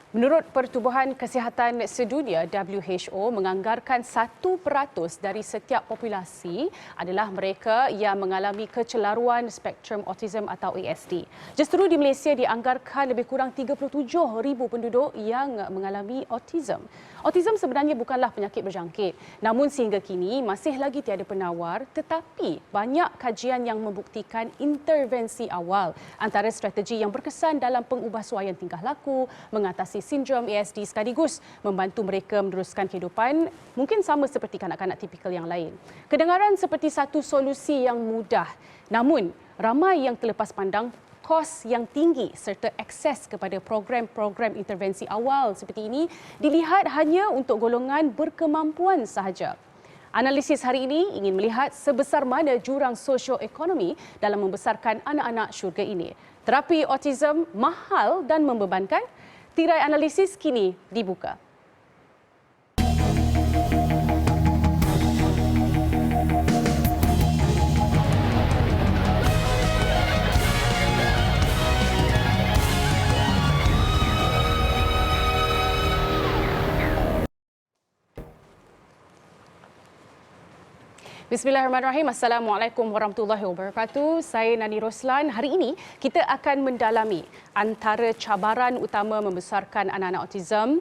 Menurut Pertubuhan Kesihatan Sedunia WHO menganggarkan 1% dari setiap populasi adalah mereka yang mengalami kecelaruan spektrum autism atau ASD. Justru di Malaysia dianggarkan lebih kurang 37,000 penduduk yang mengalami autism. Autism sebenarnya bukanlah penyakit berjangkit. Namun sehingga kini masih lagi tiada penawar, tetapi banyak kajian yang membuktikan intervensi awal antara strategi yang berkesan dalam pengubahsuaian tingkah laku, mengatasi sindrom ASD sekaligus membantu mereka meneruskan kehidupan mungkin sama seperti kanak-kanak tipikal yang lain. Kedengaran seperti satu solusi yang mudah, namun ramai yang terlepas pandang kos yang tinggi serta akses kepada program-program intervensi awal seperti ini dilihat hanya untuk golongan berkemampuan sahaja. Analisis hari ini ingin melihat sebesar mana jurang sosioekonomi dalam membesarkan anak-anak syurga ini. Terapi autism mahal dan membebankan? Tirai analisis kini dibuka. Bismillahirrahmanirrahim. Assalamualaikum warahmatullahi wabarakatuh. Saya Nani Roslan. Hari ini kita akan mendalami antara cabaran utama membesarkan anak-anak autism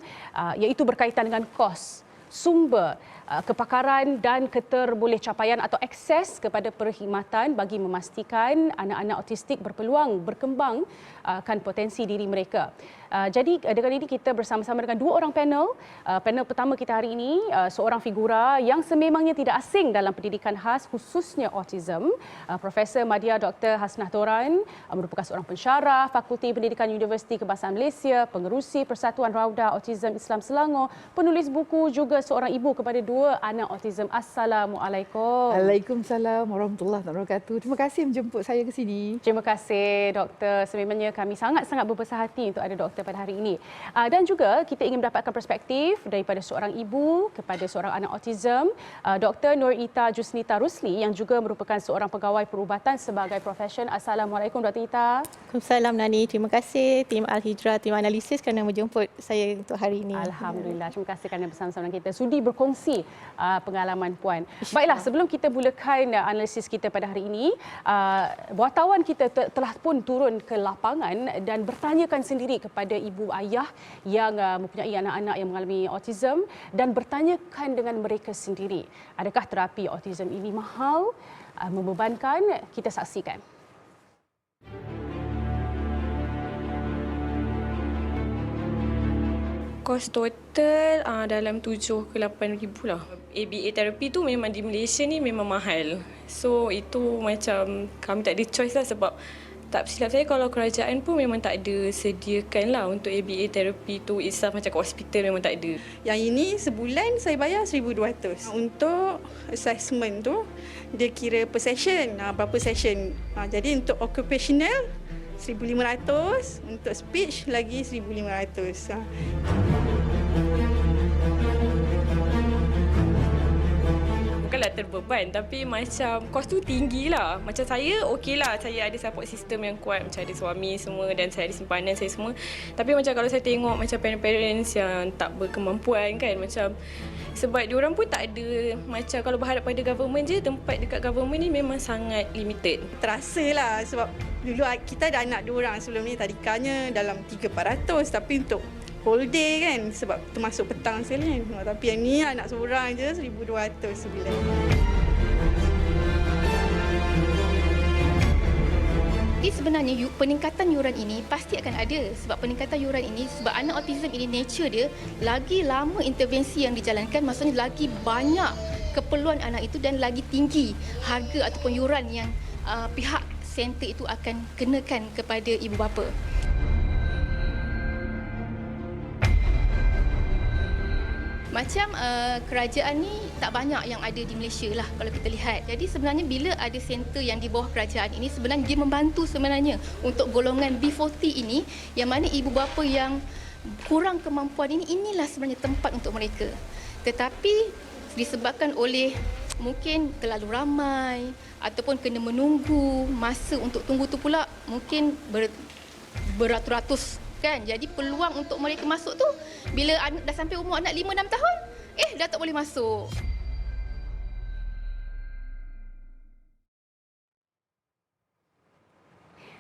iaitu berkaitan dengan kos, sumber, kepakaran dan keterbolehcapaian atau akses kepada perkhidmatan bagi memastikan anak-anak autistik berpeluang berkembangkan potensi diri mereka. Jadi dengan ini kita bersama-sama dengan dua orang panel. Panel pertama kita hari ini seorang figura yang sememangnya tidak asing dalam pendidikan khas khususnya autism. Profesor Madya Dr. Hasnah Toran merupakan seorang pensyarah Fakulti Pendidikan Universiti Kebangsaan Malaysia, pengerusi Persatuan Rauda Autism Islam Selangor, penulis buku, juga seorang ibu kepada dua anak autism. Assalamualaikum. Waalaikumsalam warahmatullahi wabarakatuh. Terima kasih menjemput saya ke sini. Terima kasih doktor. Sememangnya kami sangat-sangat berbesar hati untuk ada doktor pada hari ini. Dan juga kita ingin mendapatkan perspektif daripada seorang ibu kepada seorang anak autism, Dr. Nur Ita Jusnita Rusli yang juga merupakan seorang pegawai perubatan sebagai profesion. Assalamualaikum Dr. Ita. Waalaikumsalam Nani. Terima kasih tim Al-Hijrah, tim analisis kerana menjemput saya untuk hari ini. Alhamdulillah. Terima kasih kerana bersama-sama dengan kita. Sudi berkongsi pengalaman puan. Baiklah, sebelum kita mulakan analisis kita pada hari ini, wartawan kita telah pun turun ke lapangan dan bertanyakan sendiri kepada ibu ayah yang mempunyai anak-anak yang mengalami autism dan bertanyakan dengan mereka sendiri, adakah terapi autism ini mahal, membebankan? Kita saksikan. Kos total dalam 7 ke 8 ribu lah. ABA terapi tu memang di Malaysia ni memang mahal. So itu macam kami tak ada choice lah sebab tak silap saya kalau kerajaan pun memang tak ada sediakan lah untuk ABA terapi tu itself, macam kat hospital memang tak ada. Yang ini sebulan saya bayar 1,200. Untuk assessment tu dia kira per session, berapa session. Jadi untuk occupational 1,500, untuk speech lagi 1,500. Bukanlah terbeban tapi macam kos tu tinggi lah. Macam saya okey lah, saya ada support system yang kuat, macam ada suami semua dan saya ada simpanan saya semua. Tapi macam kalau saya tengok macam parents-parents yang tak berkemampuan kan, macam sebab diorang pun tak ada, macam kalau berharap pada government je, tempat dekat government ni memang sangat limited. Terasa lah sebab dulu kita ada anak 2 orang sebelum ni, tadikanya dalam 300-400, tapi untuk whole day kan, sebab termasuk petang sekali kan. Tapi yang ni anak seorang je 1,200 sebulan. Jadi sebenarnya peningkatan yuran ini pasti akan ada, sebab peningkatan yuran ini sebab anak autism ini nature dia lagi lama intervensi yang dijalankan, maksudnya lagi banyak keperluan anak itu dan lagi tinggi harga ataupun yuran yang pihak center itu akan kenakan kepada ibu bapa. Macam kerajaan ni tak banyak yang ada di Malaysia lah kalau kita lihat. Jadi sebenarnya bila ada center yang di bawah kerajaan ini, sebenarnya dia membantu sebenarnya untuk golongan B40 ini, yang mana ibu bapa yang kurang kemampuan ini, inilah sebenarnya tempat untuk mereka. Tetapi disebabkan oleh mungkin terlalu ramai ataupun kena menunggu masa untuk tunggu tu pula mungkin beratus-ratus kan. Jadi peluang untuk mereka masuk tu bila dah sampai umur anak 5-6 tahun, dah tak boleh masuk.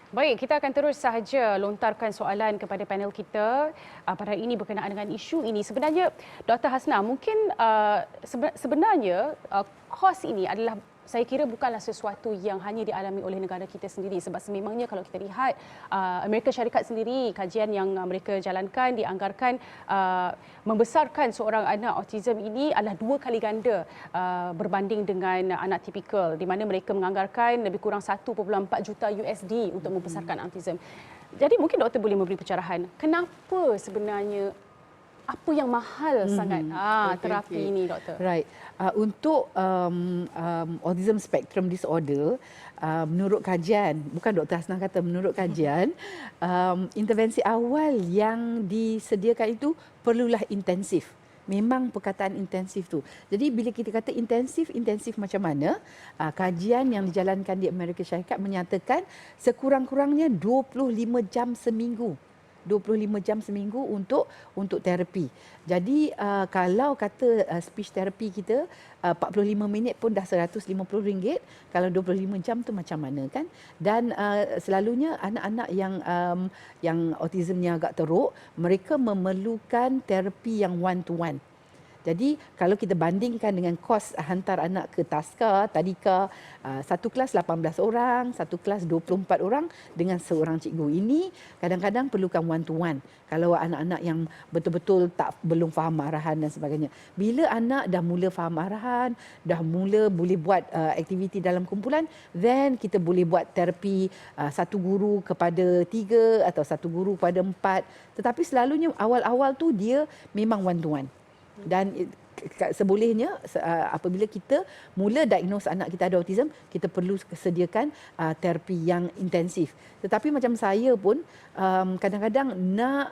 Baik, kita akan terus sahaja lontarkan soalan kepada panel kita pada hari ini berkenaan dengan isu ini. Sebenarnya, Dr. Hasna, mungkin sebenarnya kos ini adalah, saya kira bukanlah sesuatu yang hanya dialami oleh negara kita sendiri, sebab sememangnya kalau kita lihat Amerika Syarikat sendiri, kajian yang mereka jalankan dianggarkan membesarkan seorang anak autism ini adalah 2 kali ganda berbanding dengan anak tipikal, di mana mereka menganggarkan lebih kurang 1.4 juta USD untuk membesarkan autism. Jadi mungkin doktor boleh memberi pencerahan kenapa sebenarnya, apa yang mahal sangat terapi ini, doktor? Right. Untuk autism spectrum disorder, menurut kajian, bukan Dr. Hasna kata, menurut kajian, intervensi awal yang disediakan itu perlulah intensif. Memang perkataan intensif tu. Jadi bila kita kata intensif macam mana? Kajian yang dijalankan di Amerika Syarikat menyatakan sekurang-kurangnya 25 jam seminggu. 25 jam seminggu untuk terapi. Jadi kalau kata speech therapy kita 45 minit pun dah RM150. Kalau 25 jam tu macam mana kan? Dan selalunya anak-anak yang autismnya agak teruk, mereka memerlukan terapi yang one to one. Jadi kalau kita bandingkan dengan kos hantar anak ke Taska, Tadika, satu kelas 18 orang, satu kelas 24 orang dengan seorang cikgu, ini kadang-kadang perlukan one to one. Kalau anak-anak yang betul-betul belum faham arahan dan sebagainya. Bila anak dah mula faham arahan, dah mula boleh buat aktiviti dalam kumpulan, then kita boleh buat terapi satu guru kepada 3 atau satu guru kepada 4. Tetapi selalunya awal-awal tu dia memang one to one. Dan sebolehnya apabila kita mula diagnose anak kita ada autism, kita perlu sediakan terapi yang intensif. Tetapi macam saya pun kadang-kadang nak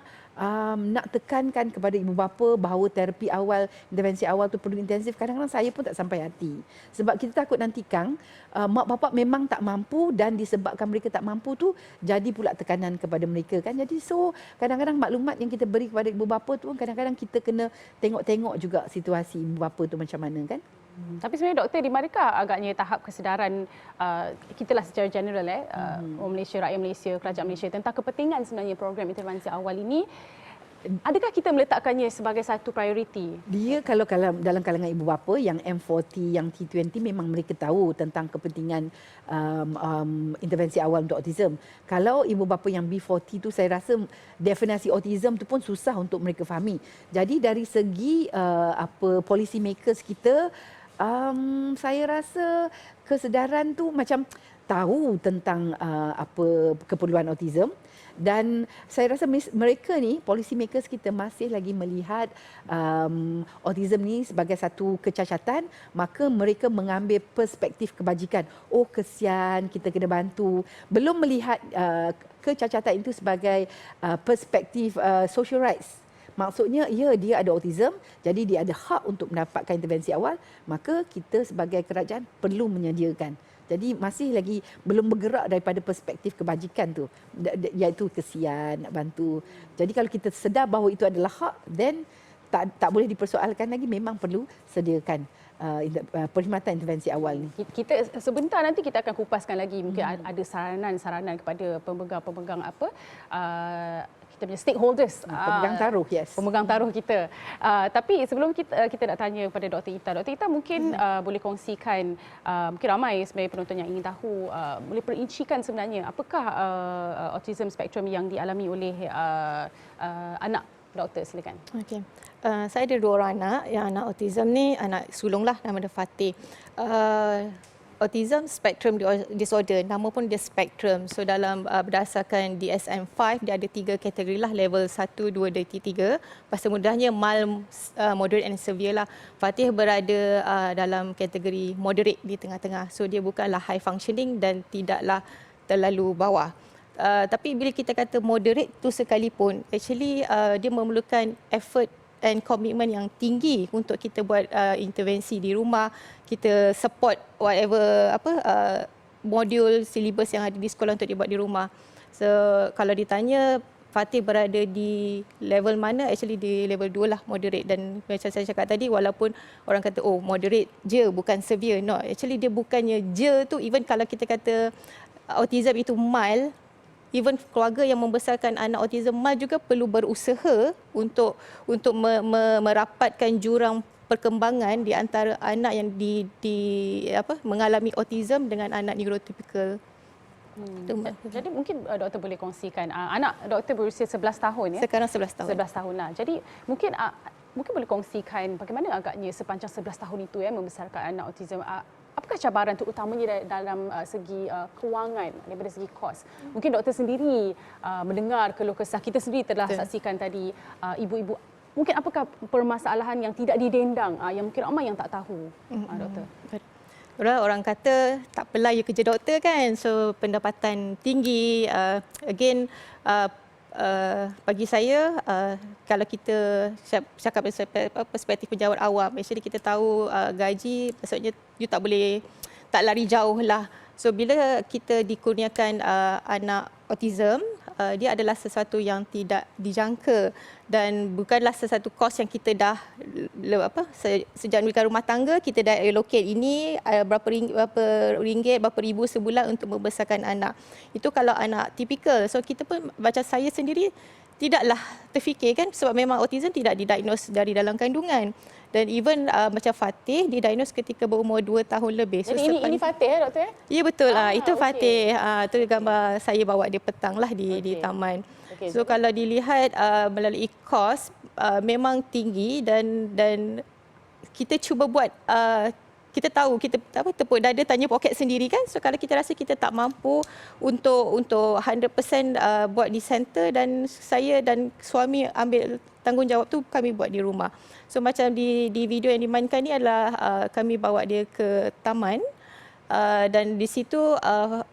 tekankan kepada ibu bapa bahawa terapi awal, intervensi awal tu perlu intensif. Kadang-kadang saya pun tak sampai hati. Sebab kita takut nanti Kang, mak bapak memang tak mampu, dan disebabkan mereka tak mampu tu jadi pula tekanan kepada mereka kan. Jadi so kadang-kadang maklumat yang kita beri kepada ibu bapa tu kadang-kadang kita kena tengok-tengok juga situasi ibu bapa tu macam mana kan. Tapi sebenarnya doktor, di manakah agaknya tahap kesedaran kita lah secara general orang Malaysia, rakyat Malaysia, kerajaan Malaysia tentang kepentingan sebenarnya program intervensi awal ini? Adakah kita meletakkannya sebagai satu prioriti? Dia kalau dalam kalangan ibu bapa yang M40, yang T20, memang mereka tahu tentang kepentingan intervensi awal untuk autism. Kalau ibu bapa yang B40 tu, saya rasa definisi autism tu pun susah untuk mereka fahami. Jadi dari segi policy makers kita, saya rasa kesedaran tu macam tahu tentang apa keperluan autism. Dan saya rasa mereka ni, policy makers kita masih lagi melihat autism ni sebagai satu kecacatan, maka mereka mengambil perspektif kebajikan. Oh kesian, kita kena bantu. Belum melihat kecacatan itu sebagai perspektif social rights. Maksudnya, ya, dia ada autism, jadi dia ada hak untuk mendapatkan intervensi awal, maka kita sebagai kerajaan perlu menyediakan. Jadi masih lagi belum bergerak daripada perspektif kebajikan tu, iaitu kesian, nak bantu. Jadi kalau kita sedar bahawa itu adalah hak, then tak boleh dipersoalkan lagi, memang perlu sediakan perkhidmatan intervensi awal ni. Kita sebentar nanti kita akan kupaskan lagi, mungkin ada saranan-saranan kepada pemegang-pemegang kita punya stakeholders, pemegang taruh, yes. Pemegang taruh kita. Tapi sebelum kita nak tanya kepada Dr. Ita. Dr. Ita mungkin boleh kongsikan, mungkin ramai sebenarnya penonton yang ingin tahu, boleh perincikan sebenarnya apakah autism spektrum yang dialami oleh anak doktor, silakan. Okey. Saya ada 2 orang anak. Yang anak autism ni anak sulung lah, nama dia Fatih. Autism spectrum disorder, nama pun dia spectrum. So dalam berdasarkan DSM-5 dia ada 3 kategori lah, level 1, 2 dan 3. Bahasa mudahnya mild, moderate and severe lah. Fatih berada dalam kategori moderate, di tengah-tengah. So dia bukanlah high functioning dan tidaklah terlalu bawah. Tapi bila kita kata moderate tu sekalipun, actually dia memerlukan effort and komitmen yang tinggi untuk kita buat intervensi di rumah, kita support whatever modul, silibus yang ada di sekolah untuk dibuat di rumah. So kalau ditanya Fatih berada di level mana, actually di level 2 lah, moderate. Dan macam saya cakap tadi, walaupun orang kata oh moderate je bukan severe, no, actually dia bukannya je tu, even kalau kita kata autism itu mild, even keluarga yang membesarkan anak autism mild juga perlu berusaha untuk merapatkan jurang perkembangan di antara anak yang mengalami autism dengan anak neurotypical. Jadi mungkin doktor boleh kongsikan anak doktor berusia 11 tahun ya. Sekarang 11 tahun. 11 tahun lah. Jadi mungkin boleh kongsikan bagaimana agaknya sepanjang 11 tahun itu ya membesarkan anak autism. Apakah cabaran terutamanya dalam segi kewangan daripada segi kos? Mungkin doktor sendiri mendengar keluh kesah, kita sendiri telah saksikan tadi ibu-ibu. Mungkin apakah permasalahan yang tidak didendang yang mungkin ramai yang tak tahu, doktor? Orang kata tak apalah you kerja doktor kan, so pendapatan tinggi. Again, bagi saya, kalau kita cakap perspektif pejabat awam, actually kita tahu gaji, maksudnya you tak lari jauh lah. So bila kita dikurniakan anak autism, dia adalah sesuatu yang tidak dijangka dan bukanlah sesuatu kos yang kita dah sejak nikah rumah tangga kita dah allocate ini berapa ringgit, berapa ribu sebulan untuk membesarkan anak. Itu kalau anak tipikal. So kita pun macam saya sendiri tidaklah terfikir kan, sebab memang autism tidak didiagnose dari dalam kandungan. Dan even macam Fatih didiagnose ketika berumur 2 tahun lebih. Jadi ini Fatih ya doktor? Ya betul lah. Itu Fatih. Itu gambar saya bawa dia petang lah di taman. So kalau dilihat melalui kos memang tinggi dan kita cuba buat kita tahu kita tepuk dada tanya poket sendiri kan. So kalau kita rasa kita tak mampu untuk 100% buat di center, dan saya dan suami ambil tanggungjawab tu kami buat di rumah. So macam di video yang dimainkan ni adalah kami bawa dia ke taman. Dan di situ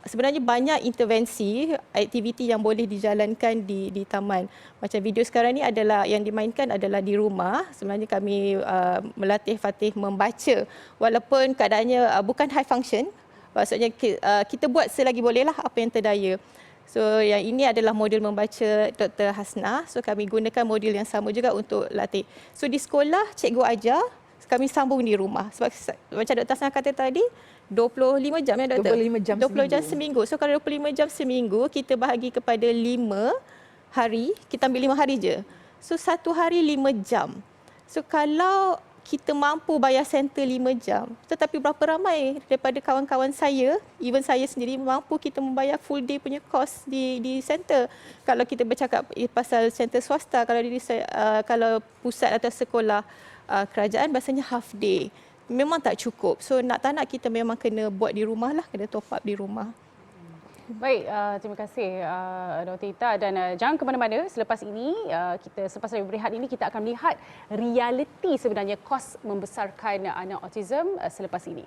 sebenarnya banyak intervensi, aktiviti yang boleh dijalankan di taman. Macam video sekarang ni adalah yang dimainkan adalah di rumah. Sebenarnya kami melatih Fatih membaca walaupun keadaannya bukan high function. Maksudnya kita buat selagi bolehlah apa yang terdaya. So yang ini adalah model membaca Dr. Hasna. So kami gunakan model yang sama juga untuk latih. So di sekolah cikgu ajar, kami sambung di rumah. Sebab macam Dr. Hasna kata tadi, 25 jam ya doktor? 25 jam 20 jam seminggu. So kalau 25 jam seminggu, kita bahagi kepada 5 hari, kita ambil 5 hari je. So 1 hari 5 jam. So kalau kita mampu bayar center 5 jam, tetapi berapa ramai daripada kawan-kawan saya, even saya sendiri mampu kita membayar full day punya kos di center. Kalau kita bercakap pasal center swasta, kalau pusat atau sekolah kerajaan biasanya half day. Memang tak cukup. So nak tak nak kita memang kena buat di rumah lah, kena top up di rumah. Baik, terima kasih Dr. Ita, dan jangan ke mana-mana. Selepas ini, selepas berehat ini kita akan melihat realiti sebenarnya kos membesarkan anak autism selepas ini.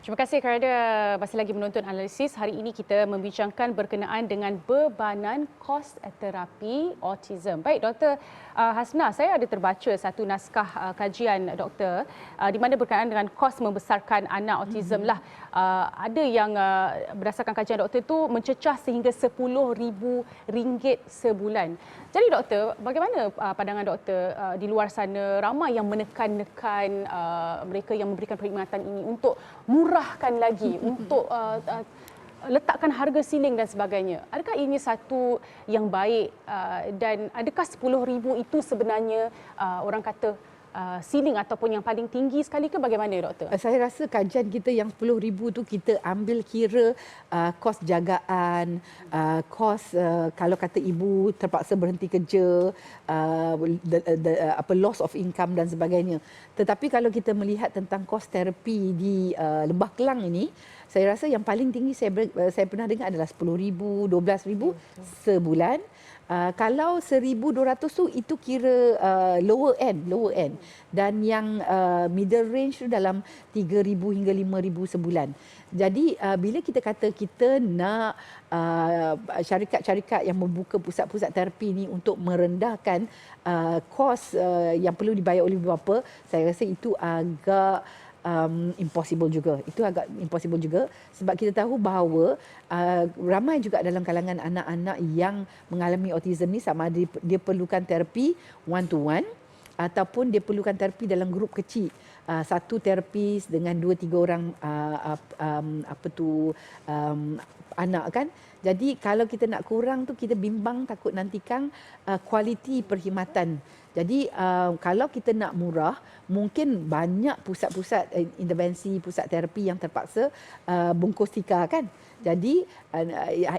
Terima kasih kerana masih lagi menonton analisis. Hari ini kita membincangkan berkenaan dengan bebanan kos terapi autism. Baik, Dr. Hasna, saya ada terbaca satu naskah kajian doktor di mana berkenaan dengan kos membesarkan anak autism lah. Ada yang berdasarkan kajian doktor itu mencecah sehingga RM10,000 sebulan. Jadi doktor, bagaimana pandangan doktor di luar sana, ramai yang menekan-nekan mereka yang memberikan perkhidmatan ini untuk murahkan lagi, untuk letakkan harga siling dan sebagainya. Adakah ini satu yang baik dan adakah RM10,000 itu sebenarnya orang kata siling ataupun yang paling tinggi sekali ke bagaimana doktor? Saya rasa kajian kita yang RM10,000 tu kita ambil kira kos jagaan, kos kalau kata ibu terpaksa berhenti kerja, loss of income dan sebagainya. Tetapi kalau kita melihat tentang kos terapi di Lembah Kelang ini, saya rasa yang paling tinggi saya pernah dengar adalah RM10,000, RM12,000 sebulan. Kalau 1,200 tu itu kira lower end dan yang middle range tu dalam 3,000 hingga 5,000 sebulan. Jadi bila kita kata kita nak syarikat-syarikat yang membuka pusat-pusat terapi ni untuk merendahkan kos yang perlu dibayar oleh ibu bapa, saya rasa itu agak impossible juga. Itu agak impossible juga sebab kita tahu bahawa ramai juga dalam kalangan anak-anak yang mengalami autism ni, sama ada dia perlukan terapi one to one ataupun dia perlukan terapi dalam grup kecil. Satu terapis dengan 2-3 orang anak kan. Jadi kalau kita nak kurang tu, kita bimbang takut nantikan kualiti perkhidmatan. Jadi kalau kita nak murah, mungkin banyak pusat-pusat intervensi, pusat terapi yang terpaksa bungkus tikar kan. Jadi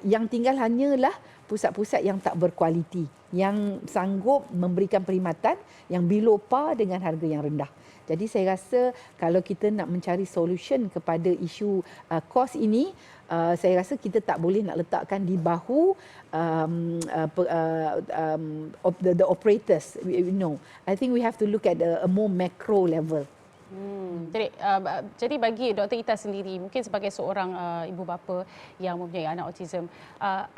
yang tinggal hanyalah pusat-pusat yang tak berkualiti, yang sanggup memberikan perkhidmatan yang below par dengan harga yang rendah. Jadi saya rasa kalau kita nak mencari solution kepada isu kos ini, saya rasa kita tak boleh nak letakkan di bahu the operators. No, I think we have to look at a more macro level. Jadi bagi Dr. Ita sendiri, mungkin sebagai seorang ibu bapa yang mempunyai anak autism,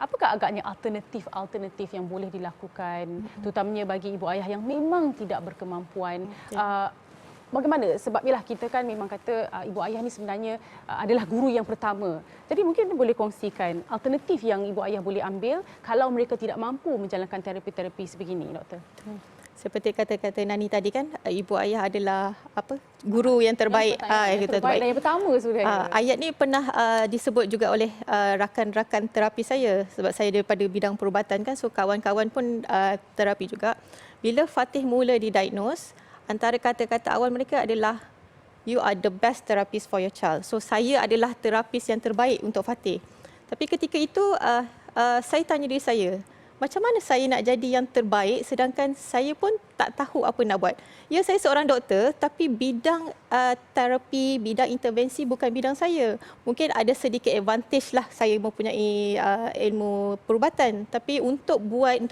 apakah agaknya alternatif yang boleh dilakukan, terutamanya bagi ibu ayah yang memang tidak berkemampuan? Bagaimana? Sebab yalah kita kan memang kata ibu ayah ni sebenarnya adalah guru yang pertama. Jadi mungkin boleh kongsikan alternatif yang ibu ayah boleh ambil kalau mereka tidak mampu menjalankan terapi-terapi sebegini, doktor. Seperti kata-kata Nani tadi kan, ibu ayah adalah guru yang terbaik. Yang terbaik dan yang pertama sebenarnya. Ayat ni pernah disebut juga oleh rakan-rakan terapi saya, sebab saya daripada bidang perubatan kan, so kawan-kawan pun terapi juga. Bila Fatih mula didiagnose, antara kata-kata awal mereka adalah you are the best therapist for your child. So saya adalah terapis yang terbaik untuk Fatih. Tapi ketika itu saya tanya diri saya, macam mana saya nak jadi yang terbaik sedangkan saya pun tak tahu apa nak buat. Ya, saya seorang doktor tapi bidang terapi, bidang intervensi bukan bidang saya. Mungkin ada sedikit advantage lah saya mempunyai ilmu perubatan, tapi untuk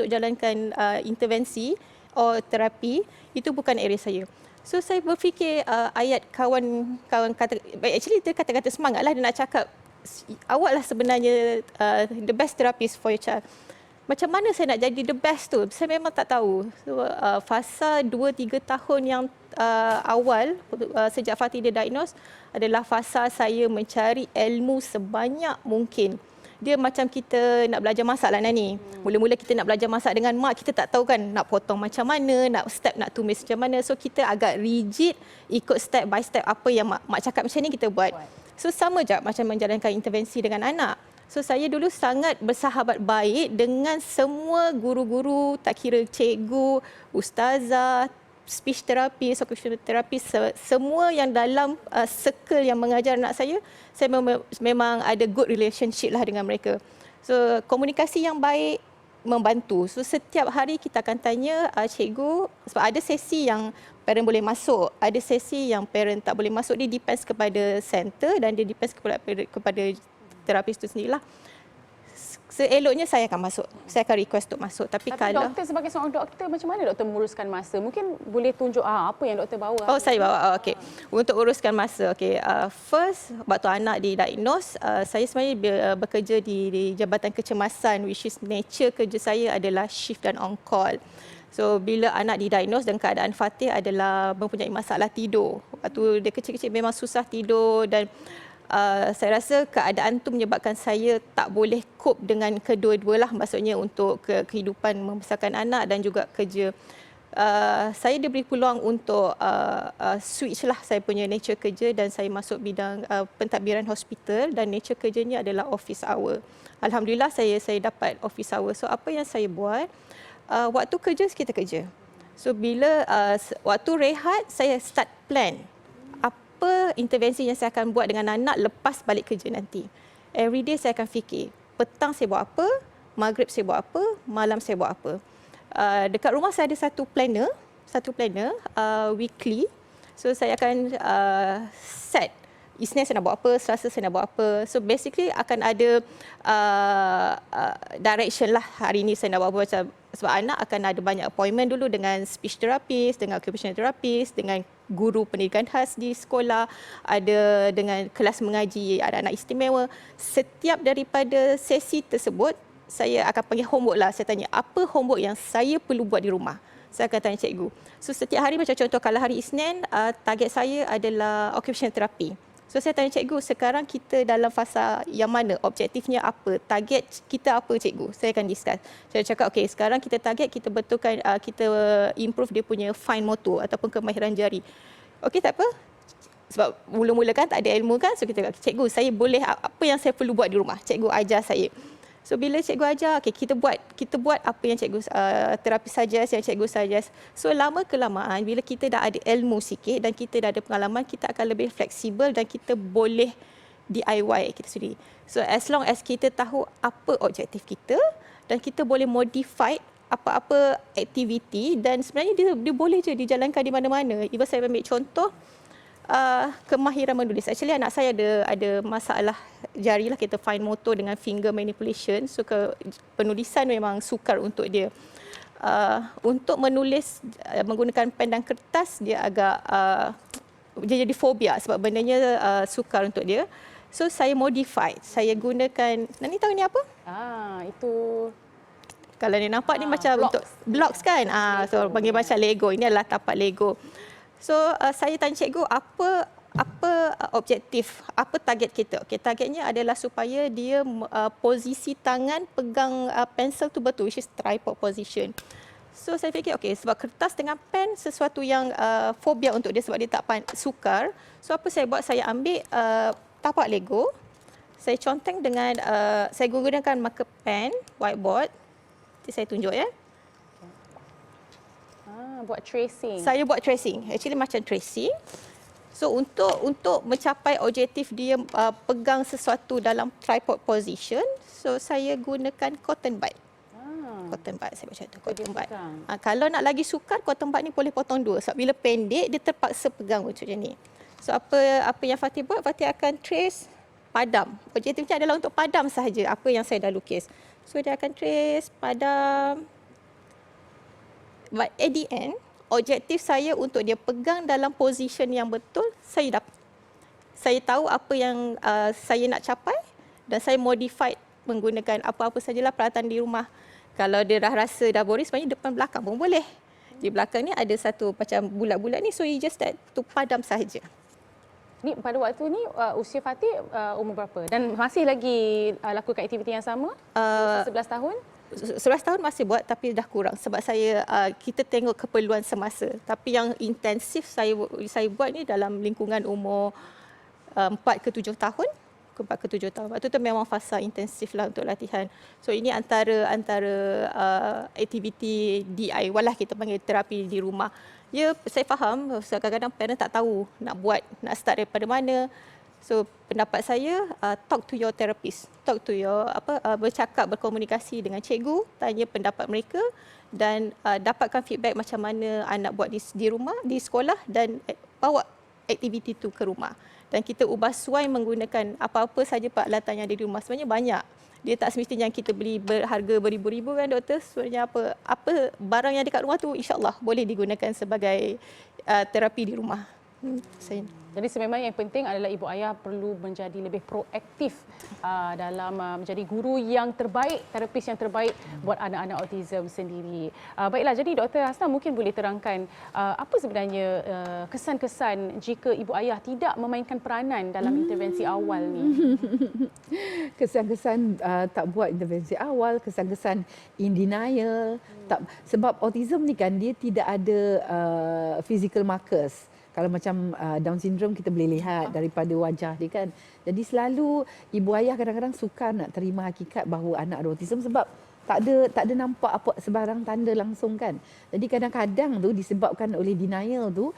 jalankan intervensi atau terapi, itu bukan area saya. So saya berfikir ayat kawan-kawan kata, actually dia kata-kata semangat lah, dia nak cakap awak lah sebenarnya the best therapist for your child. Macam mana saya nak jadi the best tu? Saya memang tak tahu. So, fasa 2-3 tahun yang awal sejak Fatih didiagnose adalah fasa saya mencari ilmu sebanyak mungkin. Dia macam kita nak belajar masak lah Nani. Mula-mula kita nak belajar masak dengan mak, kita tak tahu kan nak potong macam mana, nak tumis macam mana. So kita agak rigid, ikut step by step apa yang mak cakap macam ni kita buat. So sama je macam menjalankan intervensi dengan anak. So saya dulu sangat bersahabat baik dengan semua guru-guru, tak kira cikgu, ustazah, speech therapist, occupational therapist, semua yang dalam circle yang mengajar anak saya memang ada good relationship lah dengan mereka. So komunikasi yang baik membantu. So setiap hari kita akan tanya cikgu, sebab ada sesi yang parent boleh masuk, ada sesi yang parent tak boleh masuk. Dia depends kepada center dan dia depends kepada terapis itu sendirilah. Seeloknya saya akan masuk. Saya akan request untuk masuk. Tapi kalau doktor sebagai seorang doktor, macam mana doktor menguruskan masa? Mungkin boleh tunjuk apa yang doktor bawa. Oh, saya bawa. Okey. Untuk uruskan masa. Okey. First, waktu anak didiagnose, saya sebenarnya bekerja di Jabatan Kecemasan, which is nature kerja saya adalah shift dan on call. So bila anak didiagnose dan keadaan Fatih adalah mempunyai masalah tidur. Waktu dia kecil-kecil memang susah tidur dan saya rasa keadaan itu menyebabkan saya tak boleh cope dengan kedua-dualah, maksudnya untuk kehidupan membesarkan anak dan juga kerja. Saya diberi peluang untuk switch lah saya punya nature kerja dan saya masuk bidang pentadbiran hospital dan nature kerjanya adalah office hour. Alhamdulillah saya dapat office hour. So apa yang saya buat, waktu kerja kita kerja. So bila waktu rehat saya start plan apa intervensi yang saya akan buat dengan anak lepas balik kerja nanti. Every day saya akan fikir, petang saya buat apa, maghrib saya buat apa, malam saya buat apa. Dekat rumah saya ada satu planner weekly. So saya akan set Isnin saya nak buat apa, Selasa saya nak buat apa. So basically akan ada direction lah, hari ni saya nak buat apa macam, sebab anak akan ada banyak appointment dulu dengan speech therapist, dengan occupational therapist, dengan guru pendidikan khas di sekolah, ada dengan kelas mengaji anak-anak istimewa. Setiap daripada sesi tersebut saya akan panggil homework lah. Saya tanya apa homework yang saya perlu buat di rumah. Saya akan tanya cikgu. So setiap hari macam contoh kalau hari Isnin, target saya adalah occupational therapy. So saya tanya cikgu, sekarang kita dalam fasa yang mana? Objektifnya apa? Target kita apa cikgu? Saya akan discuss. Saya cakap, okey, sekarang kita target, kita betulkan, kita improve dia punya fine motor ataupun kemahiran jari. Okey, tak apa. Sebab mula-mula kan tak ada ilmu kan. So kita cakap, cikgu, saya boleh, apa yang saya perlu buat di rumah? Cikgu ajar saya. So bila cikgu ajar, okay, kita buat apa yang cikgu terapi suggest, yang cikgu suggest. So lama kelamaan bila kita dah ada ilmu sikit dan kita dah ada pengalaman, kita akan lebih fleksibel dan kita boleh DIY kita sendiri. So as long as kita tahu apa objektif kita dan kita boleh modify apa-apa aktiviti, dan sebenarnya dia boleh je dijalankan di mana-mana. Ibu saya ambil contoh kemahiran menulis. Actually anak saya ada masalah jari lah, kita fine motor dengan finger manipulation. So penulisan memang sukar untuk dia. Untuk menulis menggunakan pen dan kertas dia agak dia jadi fobia sebab bendanya sukar untuk dia. So saya modify. Saya gunakan, Nani tahu ni apa? Itu kalau ni nampak ni macam blocks. untuk blocks kan. So panggil macam Lego. Ini adalah tapak Lego. So saya tanya cikgu apa objektif, apa target kita? Okey, targetnya adalah supaya dia posisi tangan pegang pensel tu betul, which is tripod position. So saya fikir okey, sebab kertas dengan pen sesuatu yang fobia untuk dia sebab dia tak sukar. So apa saya buat, saya ambil tapak Lego, saya conteng dengan saya gunakan marker pen, whiteboard. Nanti saya tunjuk ya. buat tracing. Saya buat tracing. Actually macam tracing. So untuk mencapai objektif dia pegang sesuatu dalam tripod position, so saya gunakan cotton bud. Cotton bud saya macam tu, cotton bud. Kalau nak lagi sukar, cotton bud ni boleh potong dua. Sebab bila pendek dia terpaksa pegang macam ni. So apa yang Fatih buat, Fatih akan trace padam. Objektifnya adalah untuk padam sahaja apa yang saya dah lukis. So dia akan trace padam. But at the end, objektif saya untuk dia pegang dalam position yang betul, saya dapat. Saya tahu apa yang saya nak capai dan saya modify menggunakan apa-apa sajalah peralatan di rumah. Kalau dia dah rasa dah boring, sebenarnya depan belakang pun boleh. Di belakang ni ada satu macam bulat-bulat ni, so you just start to padam sahaja. Ni pada waktu ni usia Fatih umur berapa? Dan masih lagi lakukan aktiviti yang sama? 11 tahun? 11 tahun masih buat tapi dah kurang sebab saya kita tengok keperluan semasa. Tapi yang intensif saya buat ni dalam lingkungan umur 4 ke 7 tahun. 4 ke 7 tahun. Waktu tu memang fasa intensif lah untuk latihan. So ini antara aktiviti DIY lah, kita panggil terapi di rumah. Ya, saya faham kadang-kadang parent tak tahu nak nak start daripada mana. So pendapat saya, talk to your therapist, talk to your bercakap, berkomunikasi dengan cikgu, tanya pendapat mereka dan dapatkan feedback macam mana anak buat di rumah, di sekolah, dan bawa aktiviti tu ke rumah. Dan kita ubah suai menggunakan apa-apa saja peralatan yang ada di rumah. Sebenarnya banyak. Dia tak semestinya kita beli berharga beribu-ribu kan doktor. Sebenarnya apa barang yang dekat rumah tu insya-Allah boleh digunakan sebagai terapi di rumah. Jadi sebenarnya yang penting adalah ibu ayah perlu menjadi lebih proaktif dalam menjadi guru yang terbaik, terapis yang terbaik buat anak-anak autism sendiri. Baiklah, jadi Dr. Hasna mungkin boleh terangkan apa sebenarnya kesan-kesan jika ibu ayah tidak memainkan peranan dalam intervensi awal ni? Kesan-kesan tak buat intervensi awal, kesan-kesan in denial. Sebab autism ni kan dia tidak ada physical markers. Kalau macam Down syndrome kita boleh lihat daripada wajah dia kan. Jadi selalu ibu ayah kadang-kadang sukar nak terima hakikat bahawa anak ada autism sebab tak ada nampak apa sebarang tanda langsung kan. Jadi kadang-kadang tu disebabkan oleh denial tu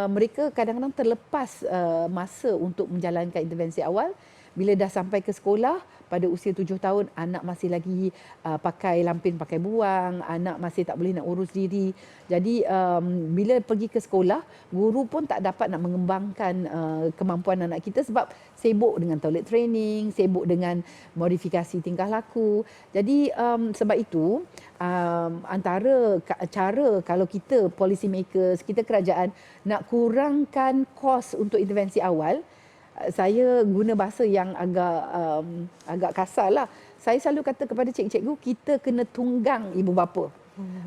mereka kadang-kadang terlepas masa untuk menjalankan intervensi awal. Bila dah sampai ke sekolah, pada usia 7 tahun anak masih lagi pakai lampin, pakai buang, anak masih tak boleh nak urus diri. Jadi bila pergi ke sekolah, guru pun tak dapat nak mengembangkan kemampuan anak kita sebab sibuk dengan toilet training, sibuk dengan modifikasi tingkah laku. Jadi sebab itu antara cara kalau kita policy makers, kita kerajaan nak kurangkan kos untuk intervensi awal, saya guna bahasa yang agak kasar lah. Saya selalu kata kepada cikgu-cikgu, kita kena tunggang ibu bapa.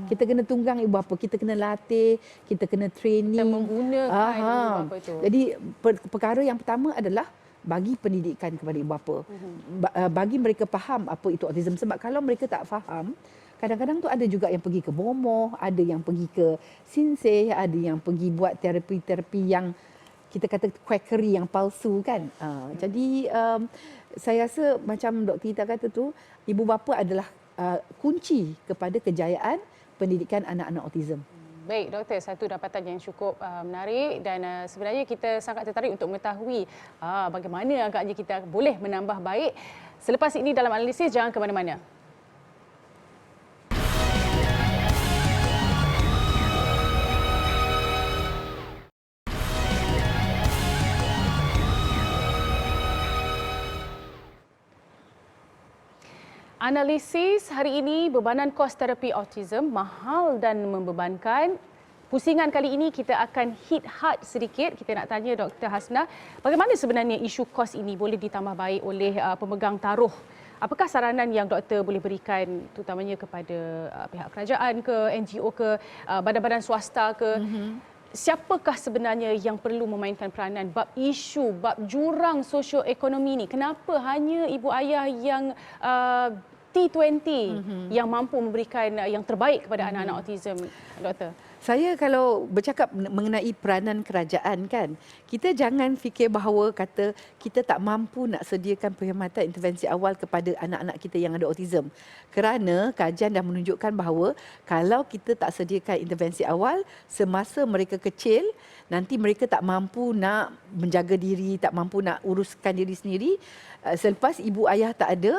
Kita kena tunggang ibu bapa, kita kena latih, kita kena training. Dan menggunakan ibu bapa itu. Jadi perkara yang pertama adalah bagi pendidikan kepada ibu bapa. Bagi mereka faham apa itu autism. Sebab kalau mereka tak faham, kadang-kadang tu ada juga yang pergi ke bomoh, ada yang pergi ke sinseh, ada yang pergi buat terapi-terapi yang kita kata quackery yang palsu kan. Jadi saya rasa macam Dr. Ita kata tu, ibu bapa adalah kunci kepada kejayaan pendidikan anak-anak autism. Baik, Doktor, satu dapatan yang cukup menarik dan sebenarnya kita sangat tertarik untuk mengetahui bagaimana agaknya kita boleh menambah baik. Selepas ini dalam analisis, jangan ke mana-mana. Analisis hari ini, bebanan kos terapi autism mahal dan membebankan. Pusingan kali ini kita akan hit hard sedikit. Kita nak tanya Dr. Hasnah, bagaimana sebenarnya isu kos ini boleh ditambah baik oleh pemegang taruh? Apakah saranan yang doktor boleh berikan terutamanya kepada pihak kerajaan ke, NGO ke, badan-badan swasta ke? Siapakah sebenarnya yang perlu memainkan peranan bab isu, bab jurang sosioekonomi ini? Kenapa hanya ibu ayah yang T20 yang mampu memberikan yang terbaik kepada anak-anak autism, Doktor? Saya kalau bercakap mengenai peranan kerajaan kan, kita jangan fikir bahawa kata kita tak mampu nak sediakan perkhidmatan intervensi awal kepada anak-anak kita yang ada autism. Kerana kajian dah menunjukkan bahawa kalau kita tak sediakan intervensi awal semasa mereka kecil, nanti mereka tak mampu nak menjaga diri, tak mampu nak uruskan diri sendiri. Selepas ibu ayah tak ada,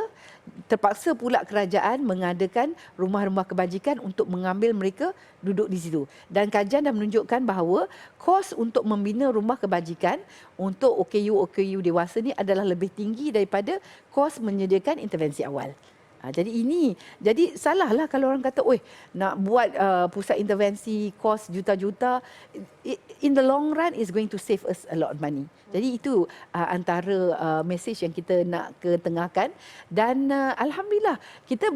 terpaksa pula kerajaan mengadakan rumah-rumah kebajikan untuk mengambil mereka duduk di situ. Dan kajian dah menunjukkan bahawa kos untuk membina rumah kebajikan untuk OKU dewasa ni adalah lebih tinggi daripada kos menyediakan intervensi awal. Jadi salahlah kalau orang kata, oi, nak buat pusat intervensi kos juta-juta. In the long run is going to save us a lot of money. Jadi itu antara message yang kita nak ketengahkan. Dan alhamdulillah,